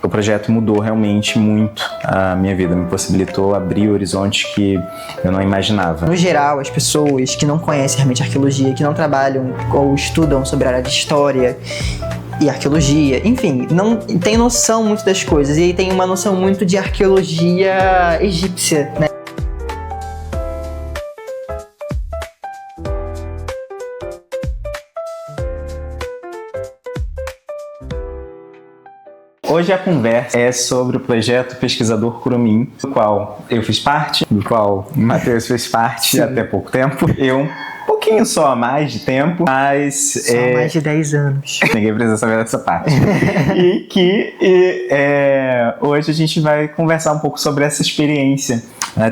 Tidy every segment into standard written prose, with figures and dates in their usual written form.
O projeto mudou realmente muito a minha vida, me possibilitou abrir horizontes que eu não imaginava. No geral, as pessoas que não conhecem realmente arqueologia, que não trabalham ou estudam sobre a área de história e arqueologia, enfim, não tem noção muito das coisas, e aí tem uma noção muito de arqueologia egípcia, né? Hoje a conversa é sobre o projeto Pesquisador Curumim, do qual eu fiz parte, do qual o Matheus fez parte. Sim. Até pouco tempo. Eu um pouquinho só mais de tempo, mas... Só mais de 10 anos. Ninguém precisa saber dessa parte. Hoje a gente vai conversar um pouco sobre essa experiência.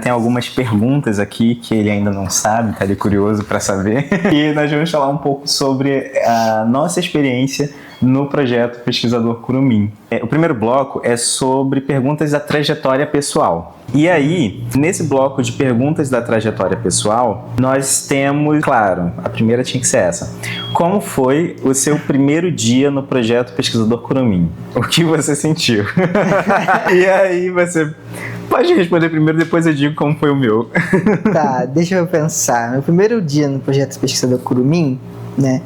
Tem algumas perguntas aqui que ele ainda não sabe, tá ali curioso para saber. E nós vamos falar um pouco sobre a nossa experiência no projeto Pesquisador Curumim. O primeiro bloco é sobre perguntas da trajetória pessoal. E aí, nesse bloco de perguntas da trajetória pessoal, nós temos, claro, a primeira tinha que ser essa. Como foi o seu primeiro dia no projeto Pesquisador Curumim? O que você sentiu? E aí você pode responder primeiro, depois eu digo como foi o meu. Tá, deixa eu pensar. Meu primeiro dia no projeto Pesquisador Curumim, né?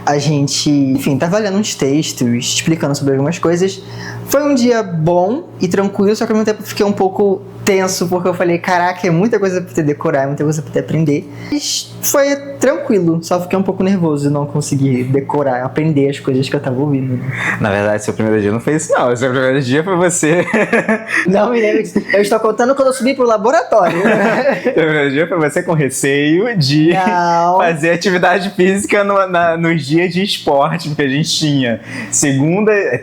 A gente, enfim, tava lendo uns textos, explicando sobre algumas coisas. Foi um dia bom e tranquilo, só que ao mesmo tempo eu fiquei um pouco tenso, porque eu falei, caraca, é muita coisa pra ter decorar, é muita coisa pra ter aprender. Mas foi tranquilo, só fiquei um pouco nervoso de não conseguir decorar, aprender as coisas que eu tava ouvindo. Na verdade, seu primeiro dia não foi isso, não. Seu primeiro dia foi você... Não me lembro disso. Eu estou contando quando eu subi pro laboratório. Seu primeiro dia foi você com receio de fazer atividade física nos dias de esporte, porque a gente tinha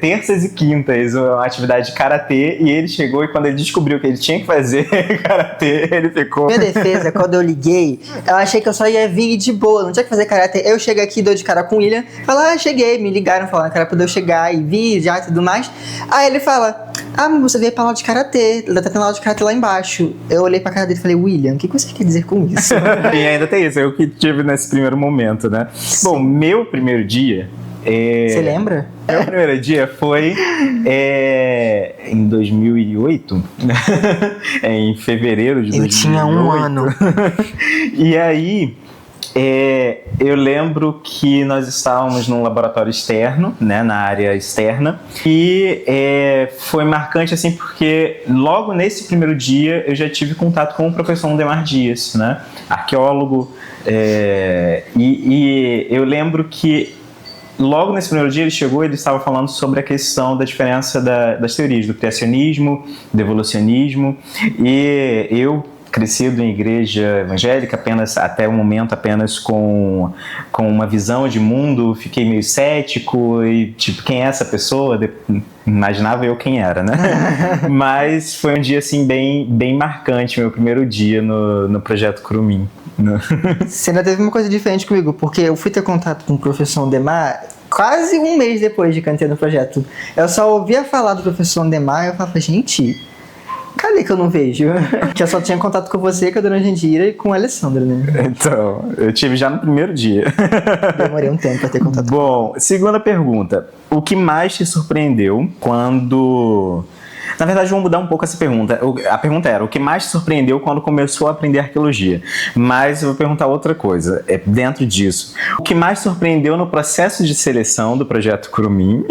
terças e quintas uma atividade de karatê, e ele chegou e quando ele descobriu que ele tinha que fazer karatê, ele ficou... Minha defesa, quando eu liguei, eu achei que eu só ia vir de boa, não tinha que fazer karatê. Eu cheguei aqui, dou de cara com o William, falei, cheguei, me ligaram falando que era pra eu chegar e vir já e tudo mais. Aí ele fala, mas você veio pra aula de karatê, tá tendo aula de karatê lá embaixo. Eu olhei pra cara dele e falei, William, o que você quer dizer com isso? E ainda tem isso, eu que tive nesse primeiro momento, né? Sim. Bom, meu primeiro dia... Você lembra? Meu primeiro dia foi em 2008, em fevereiro de 2008. Ele tinha 1 ano. E aí, eu lembro que nós estávamos num laboratório externo, né, na área externa, e foi marcante assim porque logo nesse primeiro dia eu já tive contato com o professor Ondemar Dias, né, arqueólogo, e eu lembro que logo nesse primeiro dia ele chegou e ele estava falando sobre a questão da diferença das teorias, do criacionismo, do evolucionismo, e eu, crescido em igreja evangélica, até o momento apenas com uma visão de mundo, fiquei meio cético e tipo, quem é essa pessoa? Imaginava eu quem era, né? Mas foi um dia assim bem marcante, meu primeiro dia no projeto Curumim. Você ainda teve uma coisa diferente comigo, porque eu fui ter contato com o professor Ondemar quase 1 mês depois de que eu entrei no projeto. Eu só ouvia falar do professor Ondemar e eu falava, gente, cadê que eu não vejo? Que eu só tinha contato com você, com a dona Jandira e com a Alessandra, né? Então, eu tive já no primeiro dia. Demorei um tempo pra ter contato. Bom, segunda pergunta. O que mais te surpreendeu quando... Na verdade, vamos mudar um pouco essa pergunta. A pergunta era, o que mais te surpreendeu quando começou a aprender arqueologia? Mas eu vou perguntar outra coisa, dentro disso. O que mais te surpreendeu no processo de seleção do projeto Curumim?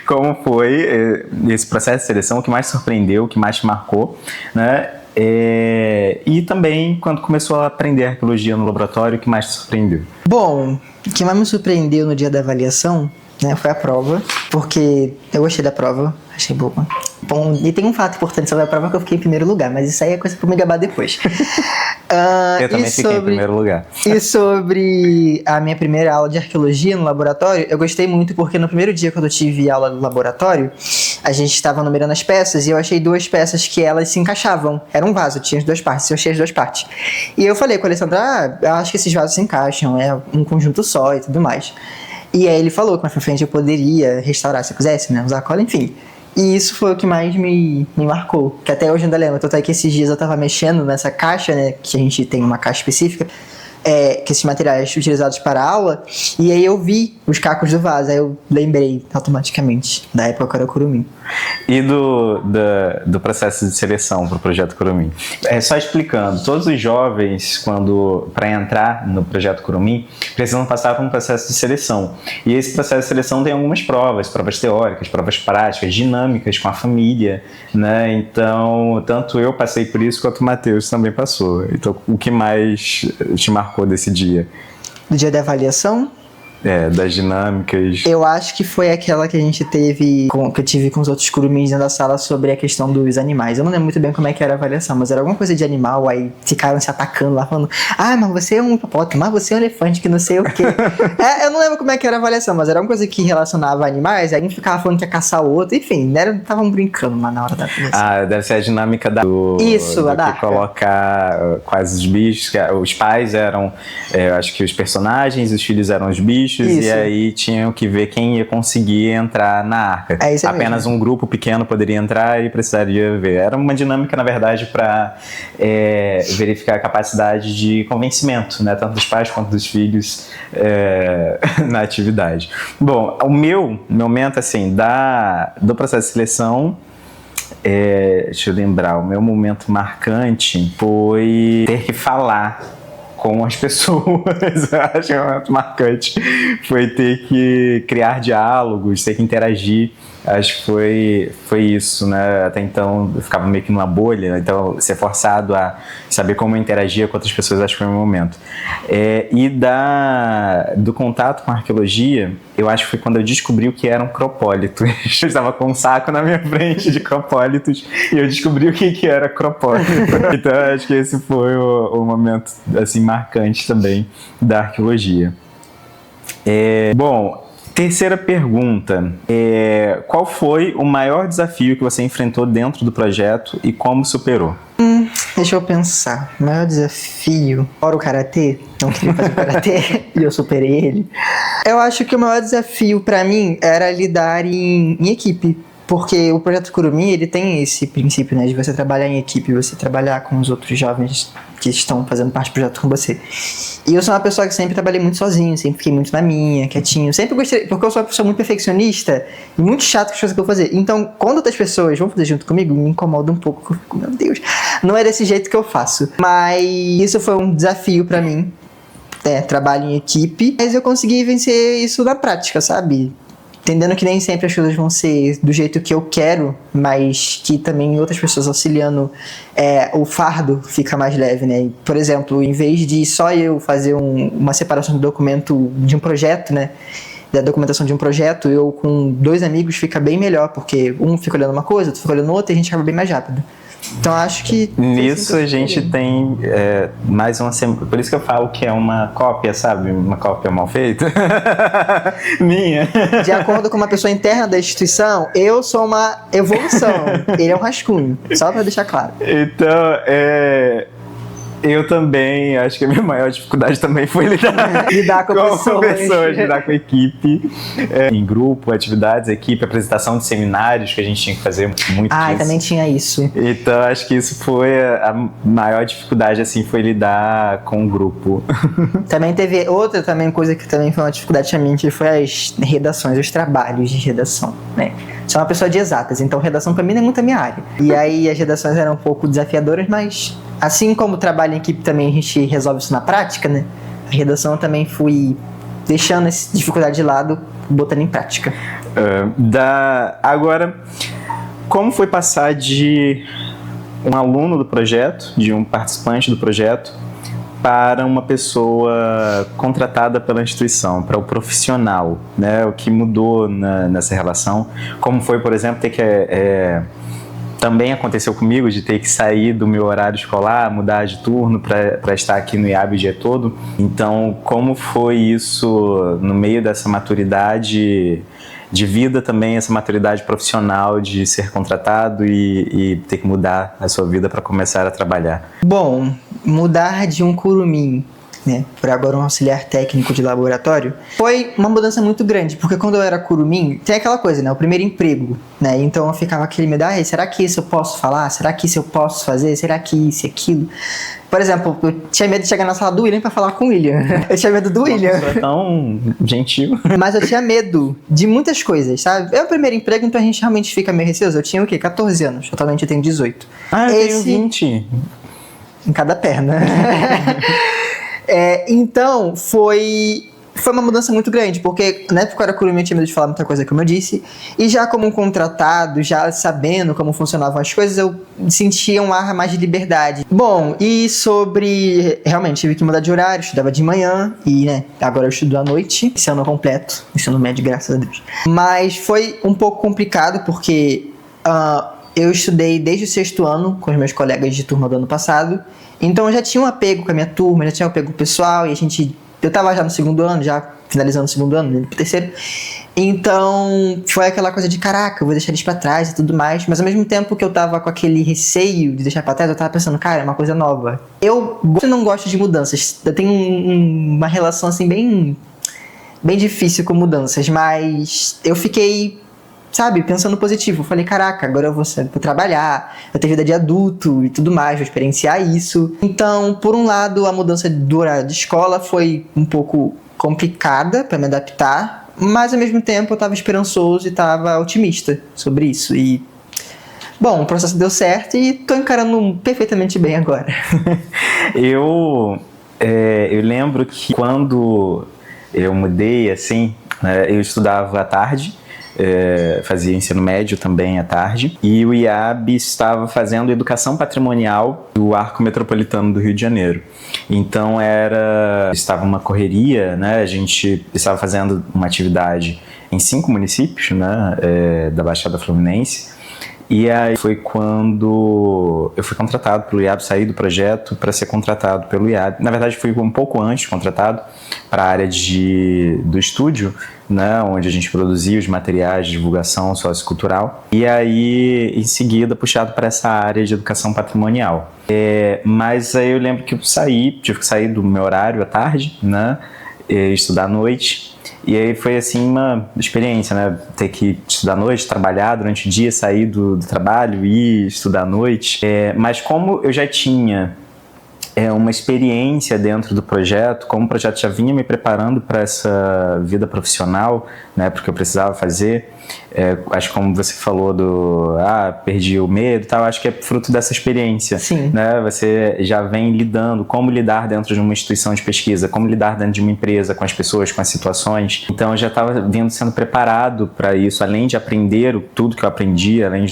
Como foi esse processo de seleção? O que mais te surpreendeu? O que mais te marcou? Né? E também, quando começou a aprender arqueologia no laboratório, o que mais te surpreendeu? Bom, o que mais me surpreendeu no dia da avaliação, né, foi a prova, porque eu gostei da prova, achei boa. Bom, e tem um fato importante sobre a prova que eu fiquei em primeiro lugar, mas isso aí é coisa pra me gabar depois. Eu também fiquei em primeiro lugar. E sobre a minha primeira aula de arqueologia no laboratório, eu gostei muito porque no primeiro dia quando eu tive aula no laboratório, a gente estava numerando as peças e eu achei 2 peças que elas se encaixavam. Era um vaso, tinha as 2 partes, eu achei as 2 partes. E eu falei com a Alessandra, eu acho que esses vasos se encaixam, é um conjunto só e tudo mais. E aí ele falou que mais pra frente eu poderia restaurar se eu quisesse, né, usar cola, enfim. E isso foi o que mais me marcou, que até hoje ainda lembro. Tanto é que esses dias eu tava mexendo nessa caixa, né, que a gente tem uma caixa específica, que esses materiais utilizados para a aula, e aí eu vi os cacos do vaso, aí eu lembrei automaticamente da época que eu era curumim. E do processo de seleção para o Projeto Curumim. Só explicando, todos os jovens, para entrar no Projeto Curumim, precisam passar por um processo de seleção. E esse processo de seleção tem algumas provas teóricas, provas práticas, dinâmicas com a família, né? Então, tanto eu passei por isso, quanto o Matheus também passou. Então, o que mais te marcou desse dia? Do dia da avaliação? Das dinâmicas. Eu acho que foi aquela que a gente teve, que eu tive com os outros curumins dentro da sala sobre a questão dos animais. Eu não lembro muito bem como é que era a avaliação, mas era alguma coisa de animal, aí ficaram se atacando lá, falando, mas você é um hipopótamo, mas você é um elefante, que não sei o quê. Eu não lembro como é que era a avaliação, mas era alguma coisa que relacionava animais, aí um ficava falando que ia caçar o outro, enfim, estavam brincando lá na hora da avaliação. Deve ser a dinâmica que colocar quase os bichos, os pais eram, acho que os personagens, os filhos eram os bichos, isso. E aí tinham que ver quem ia conseguir entrar na arca. Apenas um grupo pequeno poderia entrar e precisaria ver. Era uma dinâmica, na verdade, para verificar a capacidade de convencimento, né, tanto dos pais quanto dos filhos na atividade. Bom, o meu momento assim, do processo de seleção, deixa eu lembrar, o meu momento marcante foi ter que falar com as pessoas. Acho que é um momento marcante. Foi ter que criar diálogos, ter que interagir. Acho que foi isso, né? Até então eu ficava meio que numa bolha, então ser forçado a saber como eu interagia com outras pessoas, acho que foi o meu momento. E do contato com a arqueologia, eu acho que foi quando eu descobri o que eram cropólitos. Eu estava com um saco na minha frente de cropólitos e eu descobri o que era cropólito. Então acho que esse foi o momento assim, marcante também da arqueologia. Bom, terceira pergunta, qual foi o maior desafio que você enfrentou dentro do projeto e como superou? Deixa eu pensar. O maior desafio, fora o karatê, não queria fazer karatê e eu superei ele. Eu acho que o maior desafio pra mim era lidar em equipe. Porque o Projeto Curumim, ele tem esse princípio, né, de você trabalhar em equipe, você trabalhar com os outros jovens que estão fazendo parte do projeto com você. E eu sou uma pessoa que sempre trabalhei muito sozinho, sempre fiquei muito na minha, quietinho. Sempre gostei, porque eu sou uma pessoa muito perfeccionista e muito chato com as coisas que eu vou fazer. Então, quando outras pessoas vão fazer junto comigo, me incomoda um pouco. Eu fico, meu Deus, não é desse jeito que eu faço. Mas isso foi um desafio pra mim, trabalho em equipe. Mas eu consegui vencer isso na prática, sabe? Entendendo que nem sempre as coisas vão ser do jeito que eu quero, mas que também outras pessoas auxiliando, o fardo fica mais leve, né? Por exemplo, em vez de só eu fazer uma separação do documento de um projeto, né? Da documentação de um projeto, eu com 2 amigos fica bem melhor, porque um fica olhando uma coisa, outro fica olhando outra e a gente acaba bem mais rápido. Então acho que... Nisso a gente tem mais uma... Por isso que eu falo que é uma cópia, sabe? Uma cópia mal feita. Minha. De acordo com uma pessoa interna da instituição, eu sou uma evolução. Ele é um rascunho. Só pra deixar claro. Então, eu também, acho que a minha maior dificuldade também foi lidar com pessoas, lidar com equipe, em grupo, atividades, equipe, apresentação de seminários que a gente tinha que fazer muito disso. Também tinha isso. Então, acho que isso foi a maior dificuldade, assim, foi lidar com o grupo. Também teve outra coisa que também foi uma dificuldade pra mim, que foi as redações, os trabalhos de redação, né? Sou uma pessoa de exatas, então redação pra mim não é muito a minha área. E aí as redações eram um pouco desafiadoras, mas assim como o trabalho em equipe também a gente resolve isso na prática, né? A redação eu também fui deixando essa dificuldade de lado, botando em prática. Agora, como foi passar de um aluno do projeto, de um participante do projeto, para uma pessoa contratada pela instituição, para o profissional, né? O que mudou nessa relação? Como foi, por exemplo, ter que... também aconteceu comigo de ter que sair do meu horário escolar, mudar de turno para estar aqui no IAB o dia todo. Então, como foi isso no meio dessa maturidade de vida também, essa maturidade profissional de ser contratado e ter que mudar a sua vida para começar a trabalhar? Bom, mudar de um curumim né, para agora um auxiliar técnico de laboratório, foi uma mudança muito grande, porque quando eu era curumim, tem aquela coisa, né, o primeiro emprego, né, então eu ficava aquele medo, será que isso eu posso falar? Será que isso eu posso fazer? Será que isso e aquilo? Por exemplo, eu tinha medo de chegar na sala do William pra falar com o William. Eu tinha medo do William. Nossa, tão gentil. Mas eu tinha medo de muitas coisas, sabe? É o primeiro emprego, então a gente realmente fica meio receoso. Eu tinha o quê? 14 anos. Atualmente eu tenho 18. Eu tenho 20. Em cada perna. Então, foi uma mudança muito grande, porque na época eu era curumim, eu tinha medo de falar muita coisa, como eu disse, e já como um contratado, já sabendo como funcionavam as coisas, eu sentia um ar mais de liberdade. Bom, e sobre... Realmente, tive que mudar de horário, estudava de manhã, e, né, agora eu estudo à noite, esse ano completo, ensino médio, graças a Deus. Mas foi um pouco complicado, porque eu estudei desde o 6º ano, com os meus colegas de turma do ano passado, então eu já tinha um apego com a minha turma, já tinha um apego pessoal, e eu tava já no 2º ano, já finalizando o 2º ano, indo pro 3º. Então, foi aquela coisa de, caraca, eu vou deixar eles pra trás e tudo mais. Mas ao mesmo tempo que eu tava com aquele receio de deixar pra trás, eu tava pensando, cara, é uma coisa nova. Eu não gosto de mudanças. Eu tenho uma relação, assim, bem difícil com mudanças. Mas eu fiquei, sabe, pensando positivo. Eu falei, caraca, agora eu vou trabalhar, eu tenho vida de adulto e tudo mais, vou experienciar isso. Então, por um lado, a mudança do horário de escola foi um pouco complicada para me adaptar, mas ao mesmo tempo eu estava esperançoso e estava otimista sobre isso. E, bom, o processo deu certo e estou encarando perfeitamente bem agora. Eu lembro que quando eu mudei, assim, eu estudava à tarde, fazia ensino médio também à tarde, e o IAB estava fazendo educação patrimonial do Arco Metropolitano do Rio de Janeiro. Então estava uma correria, né? A gente estava fazendo uma atividade em 5 municípios, né, da Baixada Fluminense. E aí foi quando eu fui contratado pelo IAB, saí do projeto para ser contratado pelo IAB. Na verdade, fui um pouco antes contratado para a área do estúdio, né, onde a gente produzia os materiais de divulgação sociocultural. E aí, em seguida, puxado para essa área de educação patrimonial. Mas aí eu lembro que eu tive que sair do meu horário à tarde, né, estudar à noite. E aí foi assim uma experiência, né? Ter que estudar à noite, trabalhar durante o dia, sair do trabalho e estudar à noite. Mas como eu já tinha uma experiência dentro do projeto, como o projeto já vinha me preparando para essa vida profissional, né? Porque eu precisava fazer. Acho que como você falou perdi o medo e tal, acho que é fruto dessa experiência. Sim. Né? Você já vem lidando, como lidar dentro de uma instituição de pesquisa, como lidar dentro de uma empresa, com as pessoas, com as situações. Então eu já estava sendo preparado para isso, além de aprender tudo que eu aprendi, além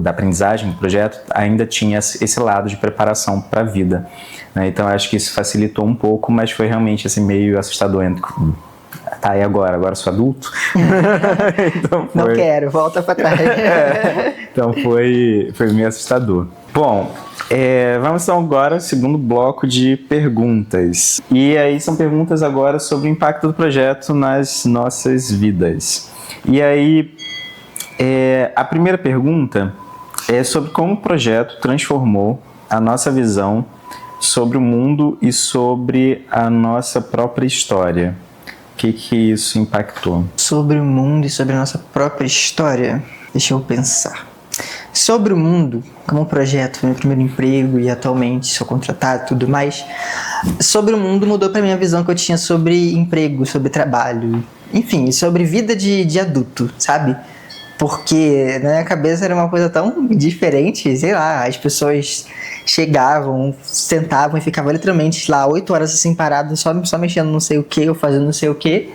da aprendizagem do projeto, ainda tinha esse lado de preparação para a vida. Né? Então acho que isso facilitou um pouco, mas foi realmente assim, meio assustador. Tá, e agora? Agora eu sou adulto? Então não quero, volta pra trás. Então foi meio assustador. Bom, vamos então agora ao segundo bloco de perguntas. E aí são perguntas agora sobre o impacto do projeto nas nossas vidas. E aí, a primeira pergunta é sobre como o projeto transformou a nossa visão sobre o mundo e sobre a nossa própria história. O que isso impactou? Sobre o mundo e sobre a nossa própria história, deixa eu pensar. Sobre o mundo, como projeto, meu primeiro emprego e atualmente sou contratado e tudo mais, sobre o mundo mudou para minha visão que eu tinha sobre emprego, sobre trabalho, enfim, sobre vida de adulto, sabe? Porque na minha cabeça era uma coisa tão diferente, sei lá, as pessoas chegavam, sentavam e ficavam literalmente lá 8 horas assim paradas, só mexendo não sei o que, ou fazendo não sei o que.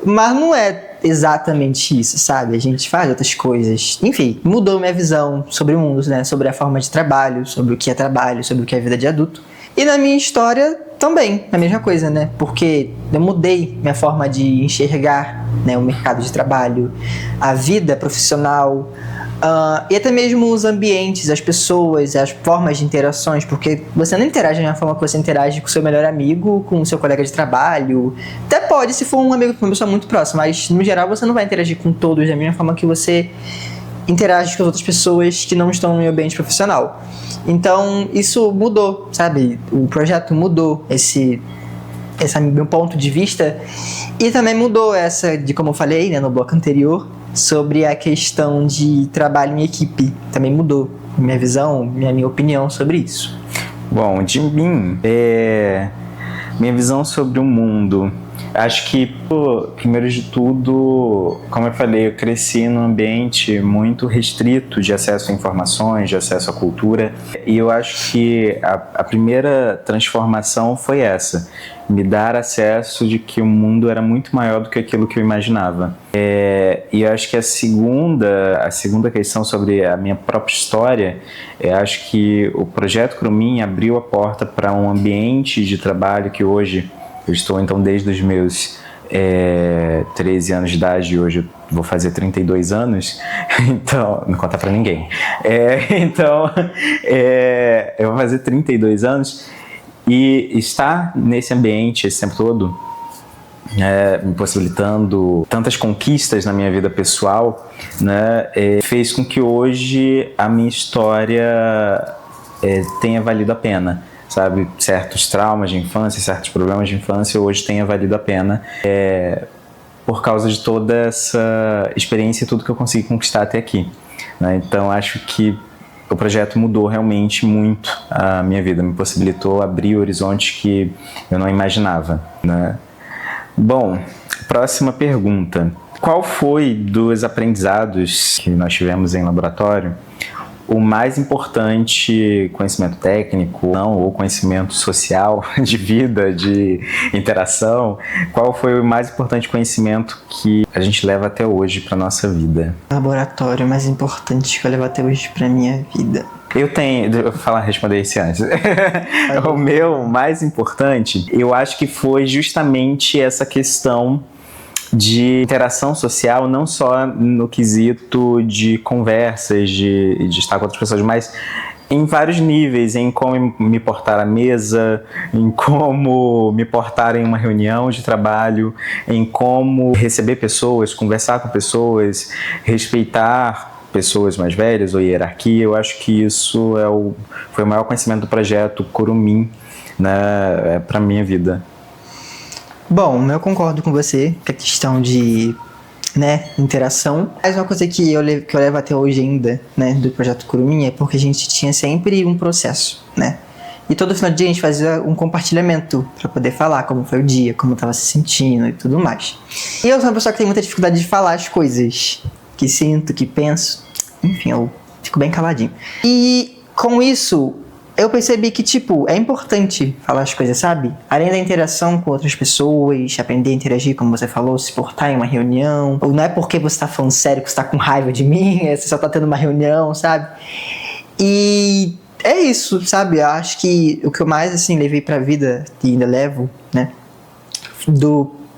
Mas não é exatamente isso, sabe? A gente faz outras coisas. Enfim, mudou minha visão sobre o mundo, né? Sobre a forma de trabalho, sobre o que é trabalho, sobre o que é vida de adulto. E na minha história também, a mesma coisa, né? Porque eu mudei minha forma de enxergar, né, o mercado de trabalho, a vida profissional, e até mesmo os ambientes, as pessoas, as formas de interações, porque você não interage da mesma forma que você interage com o seu melhor amigo, com o seu colega de trabalho. Até pode, se for um amigo, uma pessoa muito próxima, mas no geral você não vai interagir com todos da mesma forma que você interage com as outras pessoas que não estão no ambiente profissional. Então isso mudou, sabe? O projeto mudou esse é meu ponto de vista. E também mudou essa, de como eu falei, né, no bloco anterior, sobre a questão de trabalho em equipe. Também mudou minha visão, minha opinião sobre isso. Bom, de mim, minha visão sobre o mundo. Acho que, primeiro de tudo, como eu falei, eu cresci num ambiente muito restrito de acesso a informações, de acesso à cultura, e eu acho que a primeira transformação foi essa, me dar acesso de que o mundo era muito maior do que aquilo que eu imaginava. E eu acho que a segunda questão sobre a minha própria história, eu acho que o Projeto Curumim abriu a porta para um ambiente de trabalho que hoje eu estou, então, desde os meus 13 anos de idade, hoje eu vou fazer 32 anos, então, não conta pra ninguém. Eu vou fazer 32 anos e estar nesse ambiente esse tempo todo, me possibilitando tantas conquistas na minha vida pessoal, né, fez com que hoje a minha história tenha valido a pena. Sabe, certos traumas de infância, certos problemas de infância hoje tenha valido a pena por causa de toda essa experiência e tudo que eu consegui conquistar até aqui, né? Então acho que o projeto mudou realmente muito a minha vida, me possibilitou abrir horizontes que eu não imaginava, né? Bom, próxima pergunta. Qual foi dos aprendizados que nós tivemos em laboratório o mais importante conhecimento técnico ou conhecimento social, de vida, de interação? Qual foi o mais importante conhecimento que a gente leva até hoje para nossa vida? O laboratório mais importante que eu levo até hoje para minha vida. Eu vou responder esse antes. O meu mais importante, eu acho que foi justamente essa questão de interação social, não só no quesito de conversas, de estar com outras pessoas, mas em vários níveis, em como me portar à mesa, em como me portar em uma reunião de trabalho, em como receber pessoas, conversar com pessoas, respeitar pessoas mais velhas ou hierarquia. Eu acho que isso foi o maior conhecimento do projeto Curumim, né, para a minha vida. Bom, eu concordo com você que a questão de, né, interação. Mas uma coisa que eu levo até hoje ainda, né, do Projeto Curumim é porque a gente tinha sempre um processo, né? E todo final de dia a gente fazia um compartilhamento para poder falar como foi o dia, como eu estava se sentindo e tudo mais. E eu sou uma pessoa que tem muita dificuldade de falar as coisas que sinto, que penso. Enfim, eu fico bem caladinho. E com isso eu percebi que, é importante falar as coisas, sabe? Além da interação com outras pessoas, aprender a interagir, como você falou, se portar em uma reunião. Ou não é porque você tá falando sério que você tá com raiva de mim, você só tá tendo uma reunião, sabe? E é isso, sabe? Eu acho que o que eu mais, levei pra vida, e ainda levo, né?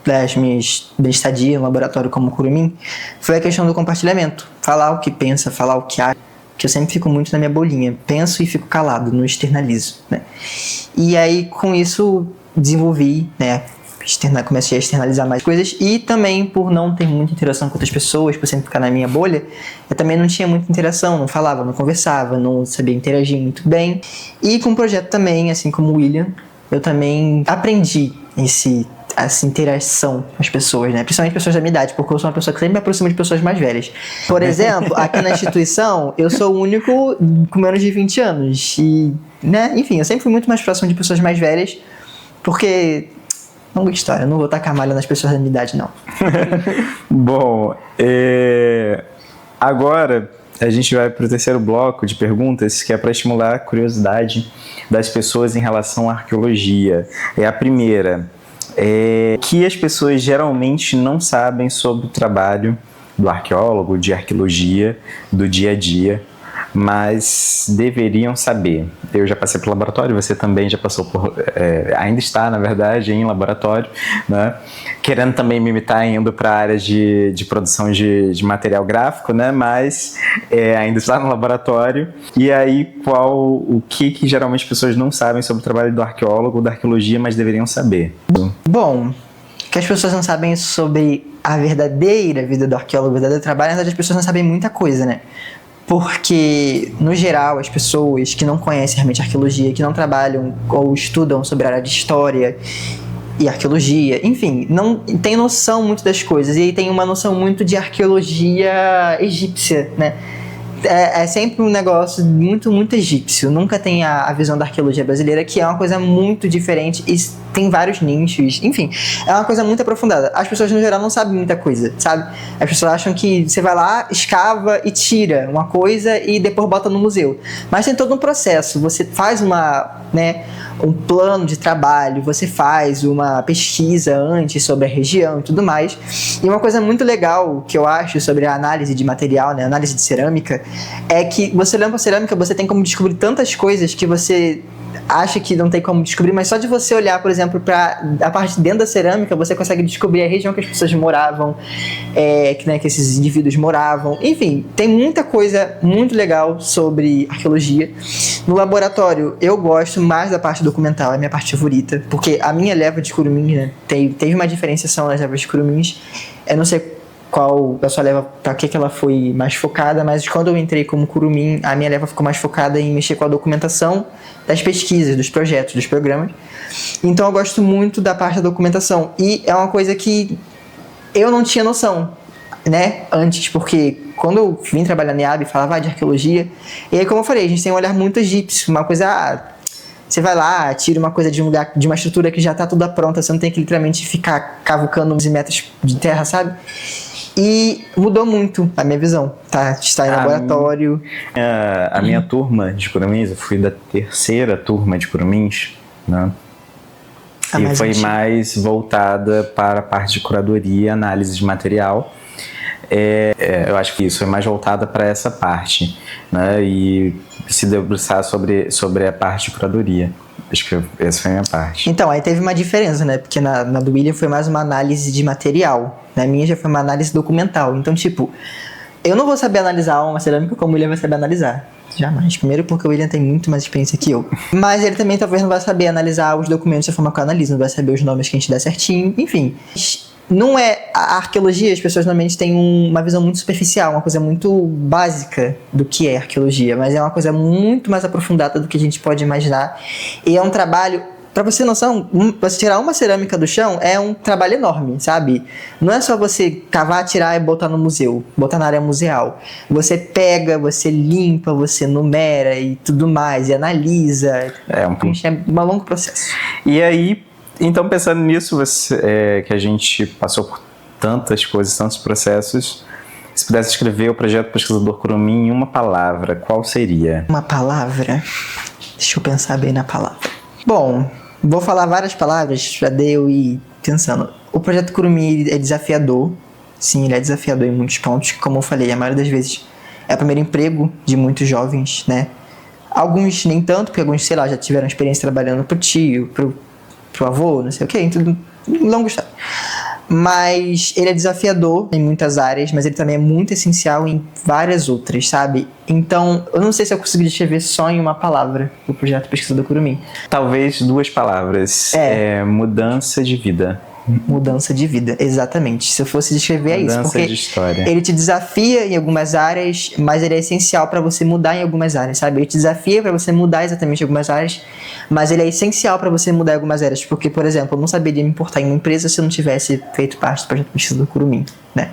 Das minhas estadia no laboratório como Curumim, foi a questão do compartilhamento. Falar o que pensa, falar o que acha. Que eu sempre fico muito na minha bolinha, penso e fico calado, não externalizo, né? E aí, com isso, desenvolvi, né? Comecei a externalizar mais coisas, e também por não ter muita interação com outras pessoas, por sempre ficar na minha bolha, eu também não tinha muita interação, não falava, não conversava, não sabia interagir muito bem. E com o projeto também, assim como o William, eu também aprendi essa interação com as pessoas, né? Principalmente pessoas da minha idade, porque eu sou uma pessoa que sempre me aproxima de pessoas mais velhas. Por exemplo, aqui na instituição, eu sou o único com menos de 20 anos. E, né? Enfim, eu sempre fui muito mais próximo de pessoas mais velhas, porque... Longa história, eu não vou tacar malha nas pessoas da minha idade, não. Bom, agora a gente vai para o terceiro bloco de perguntas, que é para estimular a curiosidade das pessoas em relação à arqueologia. A primeira... que as pessoas geralmente não sabem sobre o trabalho do arqueólogo, de arqueologia, do dia a dia, mas deveriam saber. Eu já passei pelo laboratório, você também já passou por... ainda está, na verdade, em laboratório, né? Querendo também me imitar, indo para a área de produção de material gráfico, né? Mas ainda está no laboratório. E aí, o que geralmente as pessoas não sabem sobre o trabalho do arqueólogo, da arqueologia, mas deveriam saber? Bom, que as pessoas não sabem sobre a verdadeira vida do arqueólogo, o verdadeiro trabalho, na verdade as pessoas não sabem muita coisa, né? Porque, no geral, as pessoas que não conhecem realmente arqueologia, que não trabalham ou estudam sobre a área de história, e arqueologia, enfim, não tem noção muito das coisas, e aí tem uma noção muito de arqueologia egípcia, né? É sempre um negócio muito, muito egípcio. Nunca tem a visão da arqueologia brasileira, que é uma coisa muito diferente e tem vários nichos. Enfim, é uma coisa muito aprofundada. As pessoas, no geral, não sabem muita coisa, sabe? As pessoas acham que você vai lá, escava e tira uma coisa e depois bota no museu. Mas tem todo um processo. Você faz um plano de trabalho, você faz uma pesquisa antes sobre a região e tudo mais. E uma coisa muito legal que eu acho sobre a análise de material, né, análise de cerâmica, é que você olhando para a cerâmica, você tem como descobrir tantas coisas que você acha que não tem como descobrir, mas só de você olhar, por exemplo, para a parte de dentro da cerâmica, você consegue descobrir a região que as pessoas moravam, que esses indivíduos moravam. Enfim, tem muita coisa muito legal sobre arqueologia. No laboratório, eu gosto mais da parte documental, é a minha parte favorita, porque a minha leva de curumins, né, teve uma diferenciação nas levas de curumins. Eu não sei qual a sua leva, para que ela foi mais focada, mas quando eu entrei como curumim, a minha leva ficou mais focada em mexer com a documentação das pesquisas, dos projetos, dos programas. Então eu gosto muito da parte da documentação, e é uma coisa que eu não tinha noção, né, antes, porque quando eu vim trabalhar na IAB, falava de arqueologia, e aí, como eu falei, a gente tem um olhar muito egípcio, uma coisa, você vai lá, tira uma coisa de um lugar, de uma estrutura que já está toda pronta, você não tem que literalmente ficar cavucando metros de terra, sabe? E mudou muito a minha visão, tá? Estar em laboratório. A minha turma de curumins, eu fui da terceira turma de curumins, né? E foi mais voltada para a parte de curadoria, análise de material. Eu acho que isso foi mais voltada para essa parte, né? E se debruçar sobre a parte de curadoria. Acho que essa foi a minha parte. Então, aí teve uma diferença, né? Porque na do William foi mais uma análise de material. Na minha já foi uma análise documental. Então, tipo, eu não vou saber analisar uma cerâmica como o William vai saber analisar. Jamais. Primeiro porque o William tem muito mais experiência que eu. Mas ele também talvez não vai saber analisar os documentos da forma que eu analiso. Não vai saber os nomes que a gente dá certinho. Enfim. Não é... A arqueologia, as pessoas normalmente têm uma visão muito superficial, uma coisa muito básica do que é arqueologia, mas é uma coisa muito mais aprofundada do que a gente pode imaginar. E é um trabalho, pra você ter noção, você tirar uma cerâmica do chão é um trabalho enorme, sabe? Não é só você cavar, tirar e botar no museu, botar na área museal. Você pega, você limpa, você numera e tudo mais, e analisa. É um longo processo. E aí, então, pensando nisso, que a gente passou por tantas coisas, tantos processos, se pudesse escrever o projeto Pesquisador Curumim em uma palavra, qual seria? Uma palavra? Deixa eu pensar bem na palavra. Bom, vou falar várias palavras para eu ir pensando. O projeto Curumim é desafiador. Sim, ele é desafiador em muitos pontos. Como eu falei, a maioria das vezes é o primeiro emprego de muitos jovens, né? Alguns nem tanto, porque alguns, sei lá, já tiveram experiência trabalhando pro tio, pro avô, não sei o que, tudo longo história. Mas ele é desafiador em muitas áreas, mas ele também é muito essencial em várias outras, sabe? Então, eu não sei se eu consegui descrever só em uma palavra o projeto Pesquisador Curumim. Talvez 2 palavras. Mudança de vida. Mudança de vida, exatamente. Se eu fosse descrever é isso, porque de história. Ele te desafia em algumas áreas, mas ele é essencial para você mudar em algumas áreas, sabe? Ele te desafia para você mudar exatamente em algumas áreas, mas ele é essencial para você mudar em algumas áreas, porque, por exemplo, eu não saberia me importar em uma empresa se eu não tivesse feito parte do projeto Pesquisador Curumim, né?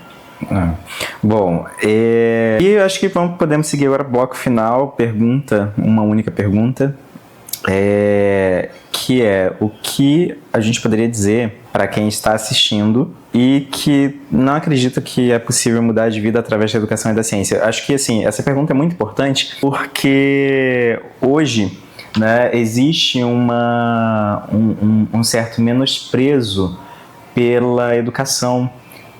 Bom, e eu acho que podemos seguir agora o bloco final, uma única pergunta, que é o que a gente poderia dizer para quem está assistindo e que não acredita que é possível mudar de vida através da educação e da ciência. Acho que assim, essa pergunta é muito importante porque hoje, né, existe um certo menosprezo pela educação,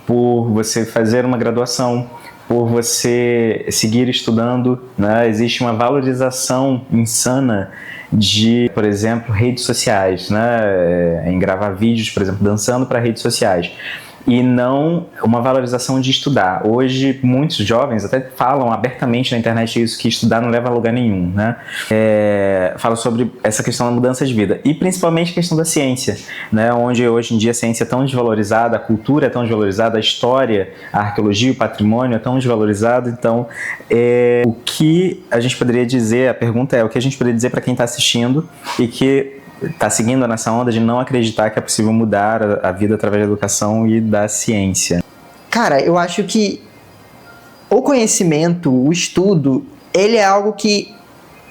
por você fazer uma graduação, por você seguir estudando, né? Existe uma valorização insana de, por exemplo, redes sociais, né? Em gravar vídeos, por exemplo, dançando para redes sociais. E não uma valorização de estudar. Hoje, muitos jovens até falam abertamente na internet isso, que estudar não leva a lugar nenhum, né? Falam sobre essa questão da mudança de vida. E principalmente a questão da ciência, né? Onde hoje em dia a ciência é tão desvalorizada, a cultura é tão desvalorizada, a história, a arqueologia, o patrimônio é tão desvalorizado. Então, o que a gente poderia dizer, a pergunta é o que a gente poderia dizer para quem está assistindo e que tá seguindo nessa onda de não acreditar que é possível mudar a vida através da educação e da ciência? Cara, eu acho que o conhecimento, o estudo, ele é algo que,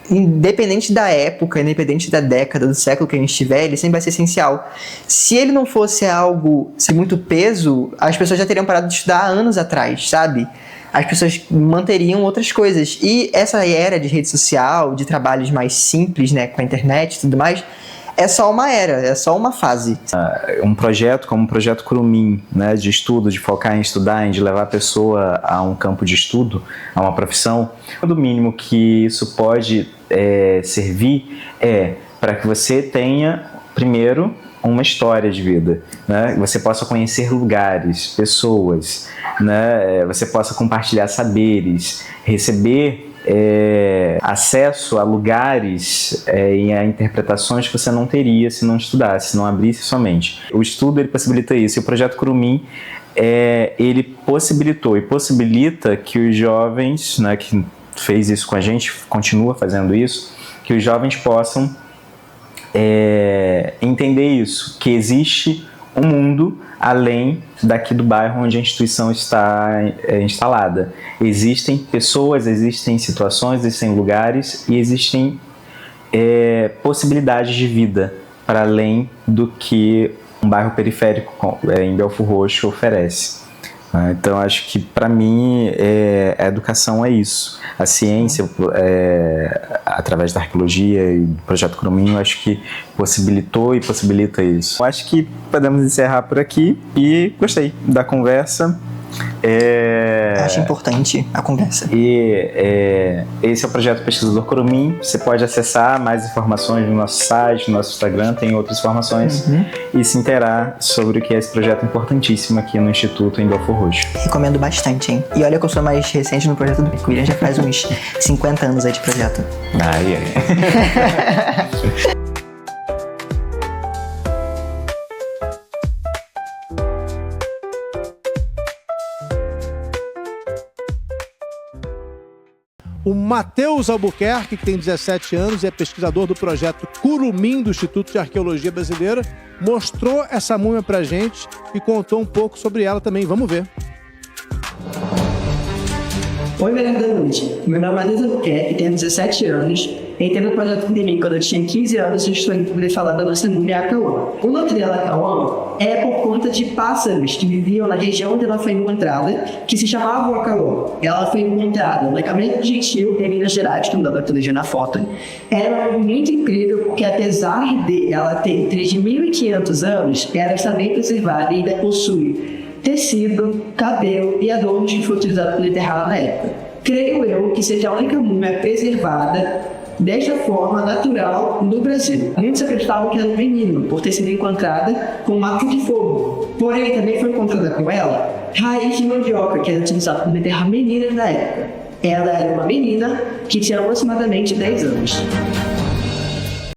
independente da época, independente da década, do século que a gente estiver, ele sempre vai ser essencial. Se ele não fosse algo sem muito peso, as pessoas já teriam parado de estudar há anos atrás, sabe? As pessoas manteriam outras coisas. E essa era de rede social, de trabalhos mais simples, né, com a internet e tudo mais, é só uma era, é só uma fase. Um projeto como o Projeto Curumim, né, de estudo, de focar em estudar, de levar a pessoa a um campo de estudo, a uma profissão, o mínimo que isso pode servir é para que você tenha, primeiro, uma história de vida, né? Você possa conhecer lugares, pessoas, né? Você possa compartilhar saberes, receber acesso a lugares e a interpretações que você não teria se não estudasse, se não abrisse sua mente. O estudo, ele possibilita isso, e o Projeto Curumim ele possibilitou e possibilita que os jovens, né, que fez isso com a gente, continua fazendo isso, que os jovens possam entender isso, que existe um mundo além daqui do bairro onde a instituição está instalada. Existem pessoas, existem situações, existem lugares e existem possibilidades de vida para além do que um bairro periférico em Belfor Roxo oferece. Então, acho que, para mim, a educação é isso. A ciência, através da arqueologia e do Projeto Curumim, eu acho que possibilitou e possibilita isso. Eu acho que podemos encerrar por aqui e gostei da conversa. Acho importante a conversa. E esse é o Projeto Pesquisador Curumim. Você pode acessar mais informações no nosso site, no nosso Instagram, tem outras informações, e se inteirar sobre o que é esse projeto importantíssimo aqui no Instituto em Belfor Roxo. Recomendo bastante, hein? E olha que eu sou mais recente no projeto do Bico. O William já faz uns 50 anos aí de projeto. O Matheus Albuquerque, que tem 17 anos e é pesquisador do projeto Curumim do Instituto de Arqueologia Brasileira, mostrou essa múmia pra gente e contou um pouco sobre ela também. Vamos ver. Oi, galera da noite. Meu nome é Matheus Albuquerque, tenho 17 anos. Entrei no projeto Curumim quando eu tinha 15 anos e estou aqui para poder falar da nossa múmia Acauã. O nome dela, Acauã, é por conta de pássaros que viviam na região onde ela foi encontrada, que se chamavam Acauã. Ela foi encontrada na Caminho Gentil, em Minas Gerais, como dá para ver na foto. Ela é muito incrível porque, apesar de ela ter 3.500 anos, ela está bem preservada e ainda possui tecido, cabelo e adornos que foi utilizado pelo enterrado na época. Creio eu que seja a única múmia preservada desta forma natural no Brasil. Muitos acreditavam que era um menino, por ter sido encontrada com marca de fogo. Porém, também foi encontrada com ela raiz de mandioca, que era utilizada para enterrar meninas na época. Ela era uma menina que tinha aproximadamente 10 anos.